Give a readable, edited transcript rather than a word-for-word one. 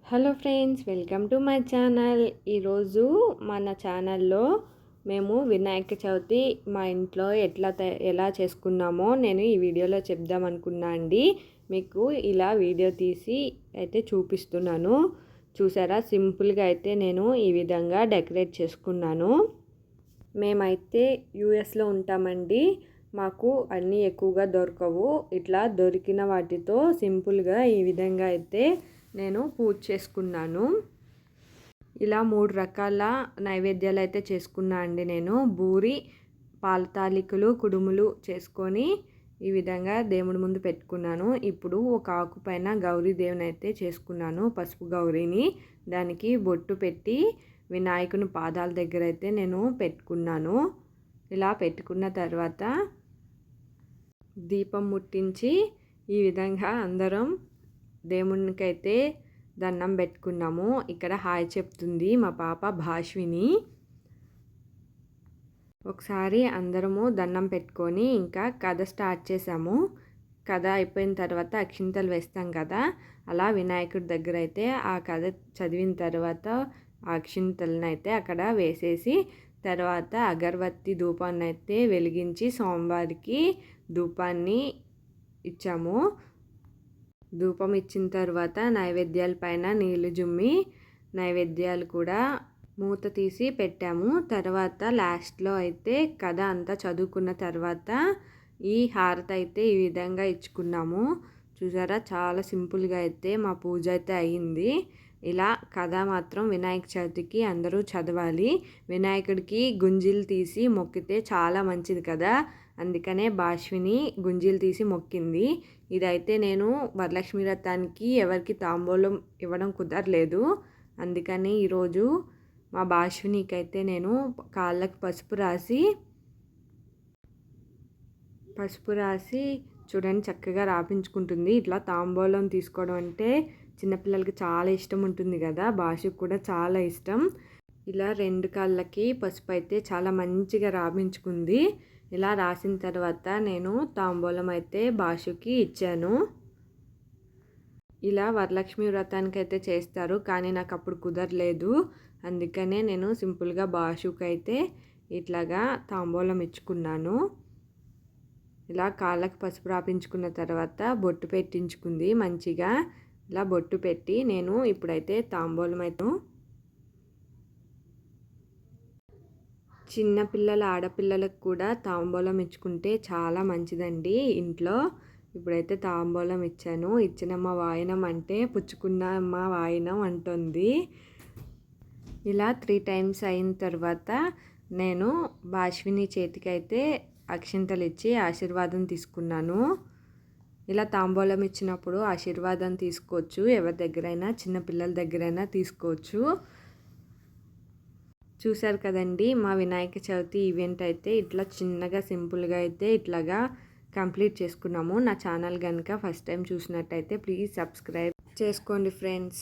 Hello friends, welcome to my channel. ఈరోజు మన ఛానల్లో మేము వినాయక చవితి మా ఇంట్లో ఎలా చేసుకున్నామో నేను ఈ వీడియోలో చెప్దాం అనుకున్నా అండి. మీకు ఇలా వీడియో తీసి అయితే చూపిస్తున్నాను. చూసారా, సింపుల్గా అయితే నేను ఈ విధంగా డెకరేట్ చేసుకున్నాను. మేమైతే యూఎస్లో ఉంటామండి. మాకు అన్నీ ఎక్కువగా దొరకవు. ఇట్లా దొరికిన వాటితో సింపుల్గా ఈ విధంగా అయితే నేను పూజ చేసుకున్నాను. ఇలా 3 రకాల నైవేద్యాలు అయితే చేసుకున్నా అండి. నేను బూరి, పాల తాలికలు, కుడుములు చేసుకొని ఈ విధంగా దేవుడి ముందు పెట్టుకున్నాను. ఇప్పుడు ఒక ఆకు పైన గౌరీదేవిని అయితే చేసుకున్నాను, పసుపు గౌరీని. దానికి బొట్టు పెట్టి వినాయకుని పాదాల దగ్గర అయితే నేను పెట్టుకున్నాను. ఇలా పెట్టుకున్న తర్వాత దీపం ముట్టించి ఈ విధంగా అందరం దేవునికైతే దండం పెట్టుకున్నాము. ఇక్కడ హాయ్ చెప్తుంది మా పాప భాష్విని. ఒకసారి అందరము దండం పెట్టుకొని ఇంకా కథ స్టార్ట్ చేసాము. కథ అయిపోయిన తర్వాత అక్షింతలు వేస్తాం కదా, అలా వినాయకుడి దగ్గర అయితే ఆ కథ చదివిన తర్వాత ఆ అక్షింతలను అయితే అక్కడ వేసేసి తర్వాత అగరబత్తి ధూపాన్ని అయితే వెలిగించి స్వామివారికి ధూపాన్ని ఇచ్చాము. ధూపం ఇచ్చిన తర్వాత నైవేద్యాల పైన నీళ్లు జుమ్మి నైవేద్యాలు కూడా మూత తీసి పెట్టాము. తర్వాత లాస్ట్లో అయితే కథ అంతా చదువుకున్న తర్వాత ఈ హారతి అయితే ఈ విధంగా ఇచ్చుకున్నాము. చూసారా, చాలా సింపుల్గా అయితే మా పూజ అయితే అయ్యింది. ఇలా కథ మాత్రం వినాయక చవితికి అందరూ చదవాలి. వినాయకుడికి గుంజీలు తీసి మొక్కితే చాలా మంచిది కదా, అందుకనే భాష్విని గుంజీలు తీసి మొక్కింది. ఇదైతే నేను వరలక్ష్మి వ్రతానికి ఎవరికి తాంబూలం ఇవ్వడం కుదరలేదు. అందుకని ఈరోజు మా భాష్వినికి అయితే నేను కాళ్ళకి పసుపు రాసి చూడండి చక్కగా రాపించుకుంటుంది. ఇట్లా తాంబూలం తీసుకోవడం అంటే చిన్నపిల్లలకి చాలా ఇష్టం ఉంటుంది కదా, భాషకు కూడా చాలా ఇష్టం. ఇలా 2 కాళ్ళకి పసుపు అయితే చాలా మంచిగా రాపించుకుంది. ఇలా రాసిన తర్వాత నేను తాంబూలం అయితే భాషకి ఇచ్చాను. ఇలా వరలక్ష్మి వ్రతానికి అయితే చేస్తారు, కానీ నాకు అప్పుడు కుదరలేదు. అందుకనే నేను సింపుల్గా భాషకి అయితే ఇట్లాగా తాంబూలం ఇచ్చుకున్నాను. ఇలా కాళ్ళకి పసుపు రాపించుకున్న తర్వాత బొట్టు పెట్టించుకుంది మంచిగా. ఇలా బొట్టు పెట్టి నేను ఇప్పుడైతే తాంబూలం అయితే చిన్నపిల్లల ఆడపిల్లలకు కూడా తాంబూలం ఇచ్చుకుంటే చాలా మంచిదండి ఇంట్లో. ఇప్పుడైతే తాంబూలం ఇచ్చాను. ఇచ్చినమ్మ వాయినం అంటే పుచ్చుకున్నమ్మ వాయినం అంటుంది. ఇలా 3 టైమ్స్ అయిన తర్వాత నేను భాష్విని చేతికి అయితే అక్షింతలు ఇచ్చి ఆశీర్వాదం తీసుకున్నాను. ఇలా తాంబూలం ఇచ్చినప్పుడు ఆశీర్వాదం తీసుకోవచ్చు, ఎవరి దగ్గరైనా, చిన్నపిల్లల దగ్గరైనా తీసుకోవచ్చు. చూసారు కదండి, మా వినాయక చవితి ఈవెంట్ అయితే ఇట్లా చిన్నగా సింపుల్గా అయితే ఇట్లాగా కంప్లీట్ చేసుకున్నాము. నా ఛానల్ కనుక ఫస్ట్ టైం చూసినట్టయితే ప్లీజ్ సబ్స్క్రైబ్ చేసుకోండి ఫ్రెండ్స్.